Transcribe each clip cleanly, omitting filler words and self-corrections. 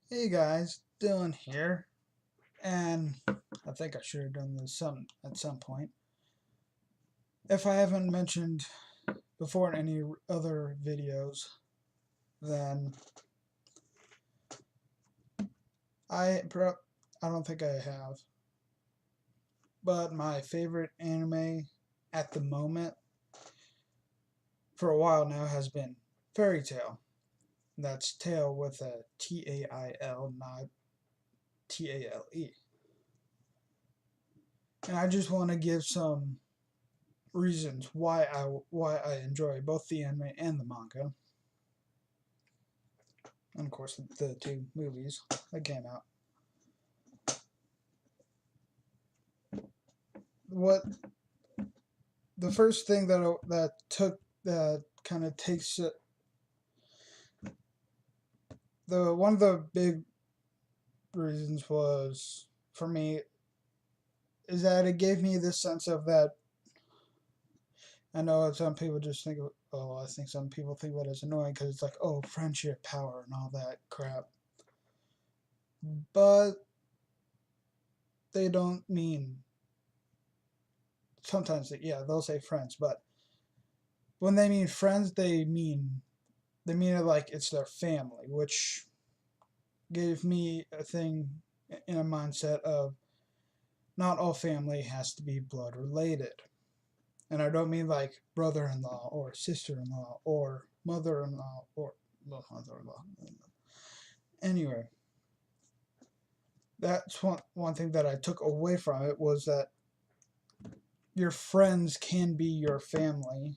Hey guys, Dylan here, and I think I should have done this at some point. If I haven't mentioned before in any other videos, then I I don't think I have. But my favorite anime at the moment, for a while now, has been Fairy Tail. That's Tail with a Tail, not Tale. And I just want to give some reasons why I enjoy both the anime and the manga, and of course the two movies that came out. What the first thing that kind of takes the one of the big reasons was for me is that it gave me this sense of that. I know some people just think of, oh, I think some people think of it as annoying because it's like, oh, friendship, power, and all that crap. But they don't mean, sometimes, yeah, they'll say friends, but when they mean friends, they mean it like it's their family, which gave me a thing in a mindset of not all family has to be blood related. And I don't mean like brother in law or sister in law or mother in law or mother in law. Anyway, that's one thing that I took away from it was that your friends can be your family.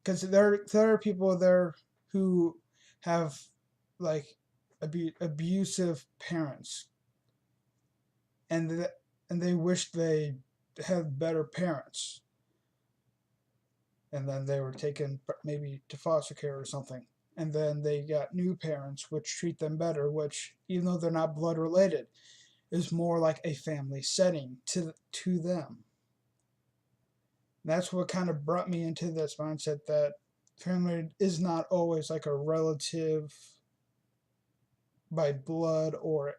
Because there are people there who have like abusive parents, and and they wish they had better parents, and then they were taken maybe to foster care or something, and then they got new parents which treat them better, which even though they're not blood related, is more like a family setting to them. That's what kind of brought me into this mindset that family is not always like a relative by blood or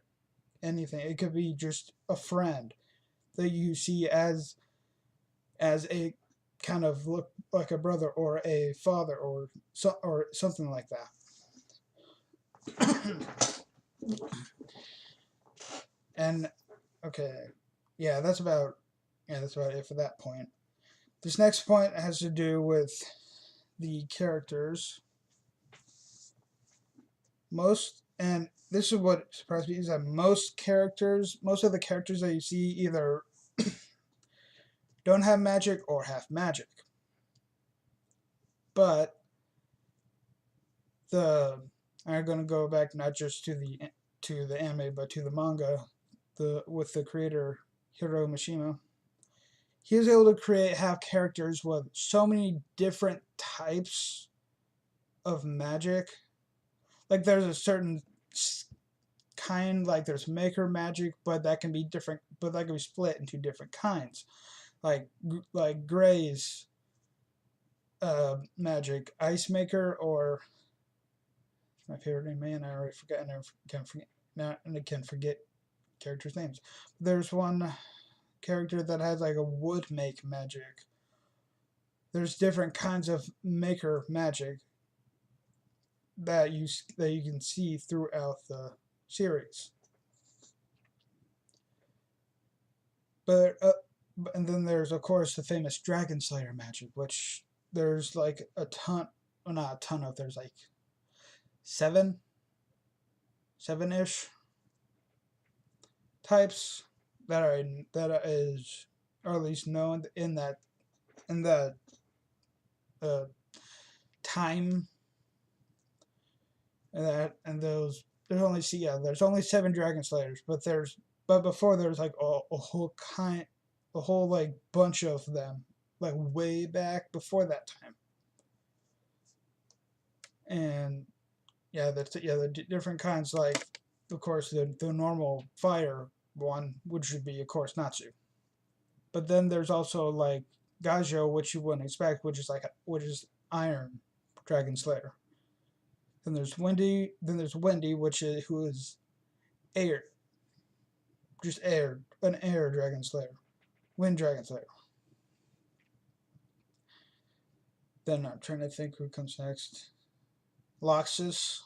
anything. It could be just a friend that you see as a kind of look like a brother or a father or something like that. And okay, yeah, that's about it for that point. This next point has to do with the characters. And this is what surprised me, is that most of the characters that you see either don't have magic or have magic. But the I'm going to go back not just to the anime but to the manga, the with the creator Hiro Mishima. He was able to have characters with so many different types of magic. Like there's a certain kind, like there's maker magic, but that can be different, but that can be split into different kinds. Like Gray's magic, Ice Maker, or my favorite name, man, I already forgot, and I can't forget now, and I can't forget characters' names. There's one character that has like a wood make magic. There's different kinds of maker magic that you can see throughout the series. But and then there's of course the famous Dragon Slayer magic, which there's like a ton, well, not a ton of. There's like seven, seven ish types that is or at least known in that uh, time, and those there's only seven Dragon Slayers, but before there was like a whole a whole like bunch of them, like way back before that time. And the different kinds, like of course the normal fire one, which would be of course Natsu. But then there's also like Gajo, which you wouldn't expect, which is Iron Dragon Slayer. Then there's Wendy, which is who is air, just air, an air dragon slayer, wind dragon slayer. Then I'm trying to think who comes next. Loxus.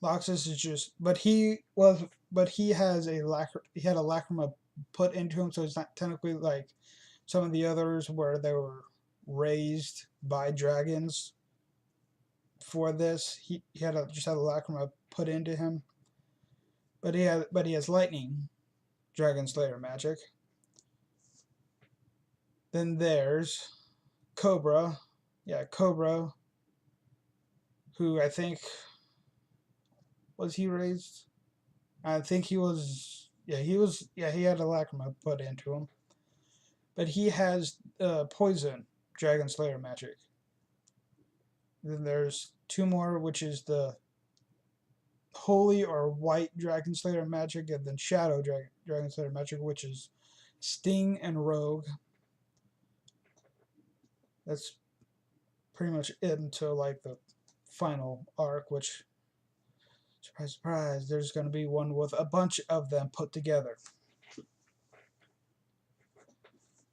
Loxus is just, but he has he had a lacrima put into him, so it's not technically like some of the others where they were raised by dragons. For this, he had just had a lacrima put into him, but he has lightning, dragon slayer magic. Then there's Cobra, Cobra, who I think was he raised. I think he was. Yeah, he was. Yeah, he had a lacrima put into him, but he has poison dragon slayer magic. Then there's two more, which is the holy or white dragon slayer magic, and then shadow dragon slayer magic, which is sting and rogue. That's pretty much it until like the final arc, which, surprise, surprise, there's going to be one with a bunch of them put together.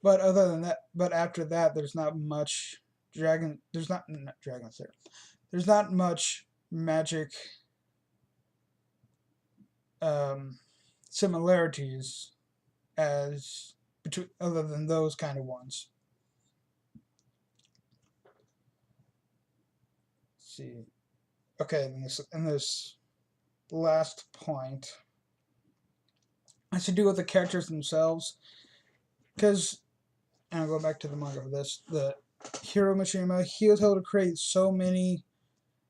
But other than that, but after that, there's not much there's not dragons there. There's not much magic similarities as between other than those kind of ones. Let's see. Okay, in this last point has to do with the characters themselves, because, and I'll go back to the manga for this, the Hiro Mishima, he was able to create so many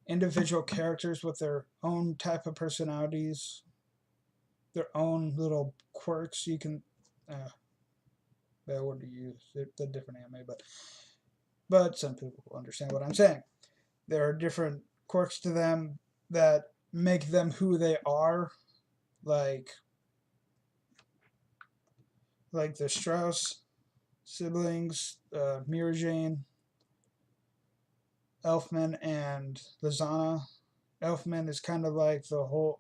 individual characters with their own type of personalities, their own little quirks. You can, what do you use? The different anime, but some people understand what I'm saying. There are different quirks to them that make them who they are, like the Strauss siblings, Mirajane, Elfman, and Lizana. Elfman is kind of like a whole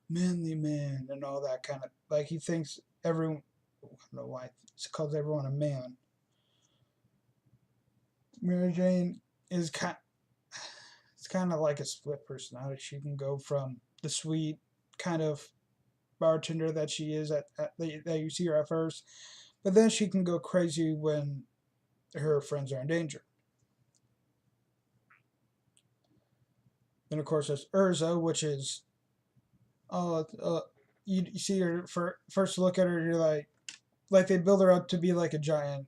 manly man and all that kind of, like, he thinks everyone, I don't know why he calls everyone a man. Mirajane is it's kind of like a split personality. She can go from the sweet kind of bartender that she is that you see her at first, but then she can go crazy when her friends are in danger. Then of course there's Urza, which is you see her first look at her, you're like they build her up to be like a giant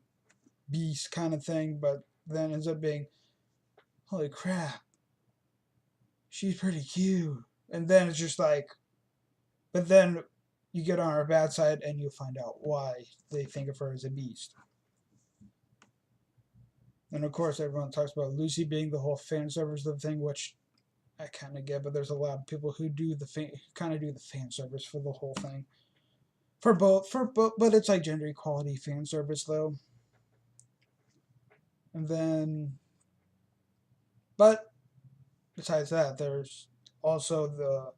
beast kind of thing, but then ends up being, holy crap, she's pretty cute. And then it's just like, but then you get on her bad side and you find out why they think of her as a beast. And of course everyone talks about Lucy being the whole fan service of the thing, which I kind of get, but there's a lot of people who do kind of do the fan service for the whole thing. For both, but it's like gender equality fan service though. And then, but besides that, there's also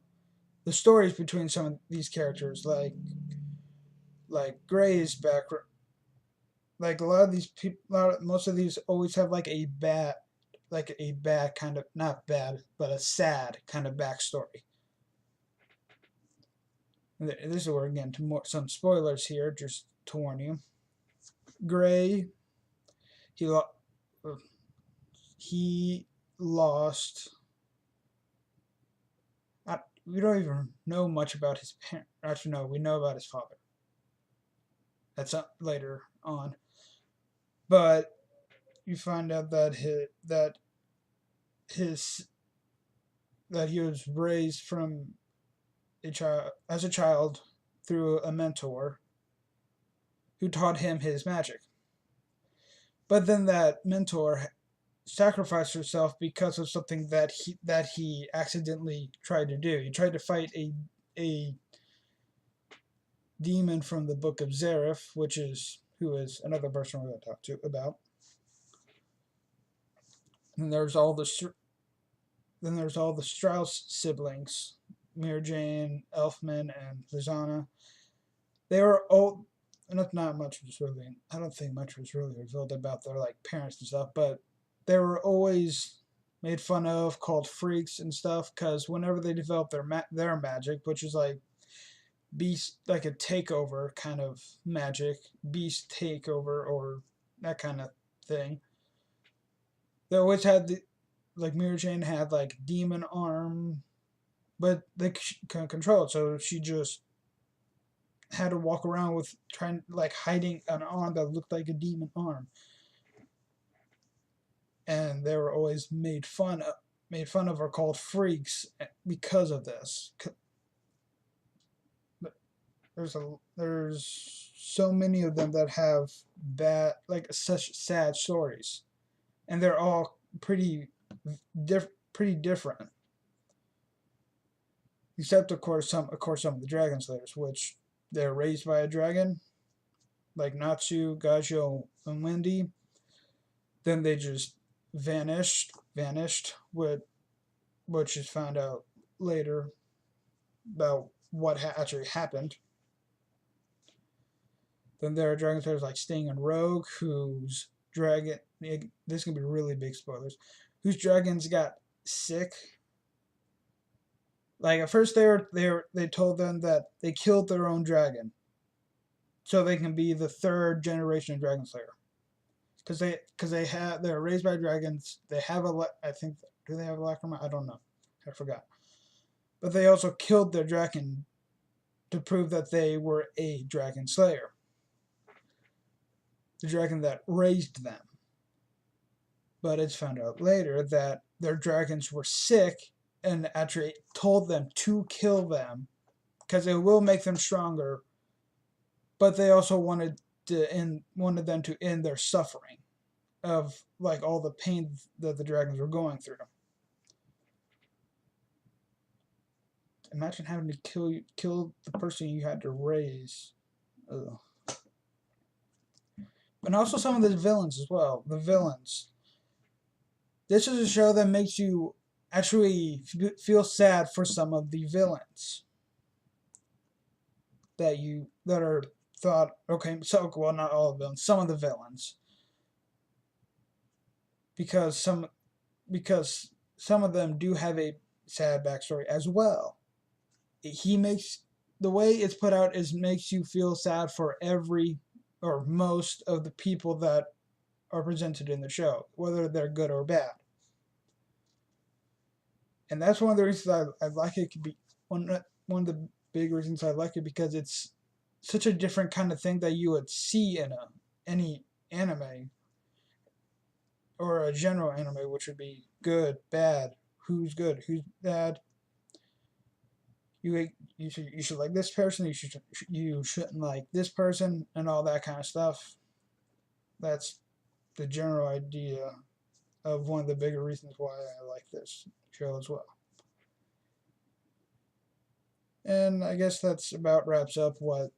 the stories between some of these characters, like Gray's background. Like a lot of these people, most of these always have like a bad kind of, not bad, but a sad kind of backstory. And this is where again some spoilers here, just to warn you. Gray, he lost. We don't even know much about his parents. Actually, no, we know about his father. That's later on, but you find out that he was raised from as a child through a mentor who taught him his magic. But then that mentor sacrificed herself because of something that he accidentally tried to do. He tried to fight a demon from the Book of Zareth, who is another person we're going to talk about. And there's all the Strauss siblings, Mira Jane, Elfman, and Rosanna. They were old. Not much was really. I don't think much was really revealed about their like parents and stuff, but they were always made fun of, called freaks and stuff, because whenever they developed their magic, which is like beast, like a takeover kind of magic, beast takeover or that kind of thing, they always had the like Mira Jane had like demon arm, but they couldn't control it, so she just had to walk around with trying like hiding an arm that looked like a demon arm, and they were always made fun of or called freaks because of this. There's so many of them that have bad like such sad stories, and they're all pretty different, except of course some of the dragon slayers, which they're raised by a dragon like Natsu, Gajo, and Wendy. Then they just vanished, which is found out later about what actually happened. Then there are dragon slayers like Sting and Rogue, whose dragon, this is gonna be really big spoilers, whose dragons got sick. Like at first they told them that they killed their own dragon, so they can be the third generation of Dragon Slayer. They're raised by dragons. They have I think, do they have a lacrima? I don't know. I forgot. But they also killed their dragon to prove that they were a dragon slayer. The dragon that raised them. But it's found out later that their dragons were sick and actually told them to kill them because it will make them stronger. But they also wanted them to end their suffering of like all the pain that the dragons were going through. Imagine having to kill the person you had to raise. Ugh. And also some of the villains as well. The villains. This is a show that makes you actually feel sad for some of the villains that are thought, okay, so well, not all of them, some of the villains, because some of them do have a sad backstory as well. He makes the way it's put out is makes you feel sad for every or most of the people that are presented in the show, whether they're good or bad. And that's one of the reasons I like it. Could be one of the big reasons I like it, because it's such a different kind of thing that you would see in any anime or a general anime, which would be good, bad, who's good, who's bad. You should like this person. You shouldn't like this person, and all that kind of stuff. That's the general idea of one of the bigger reasons why I like this show as well. And I guess that's about wraps up what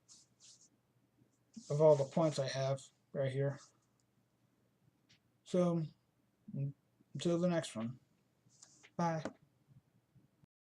of all the points I have right here. So until the next one, bye.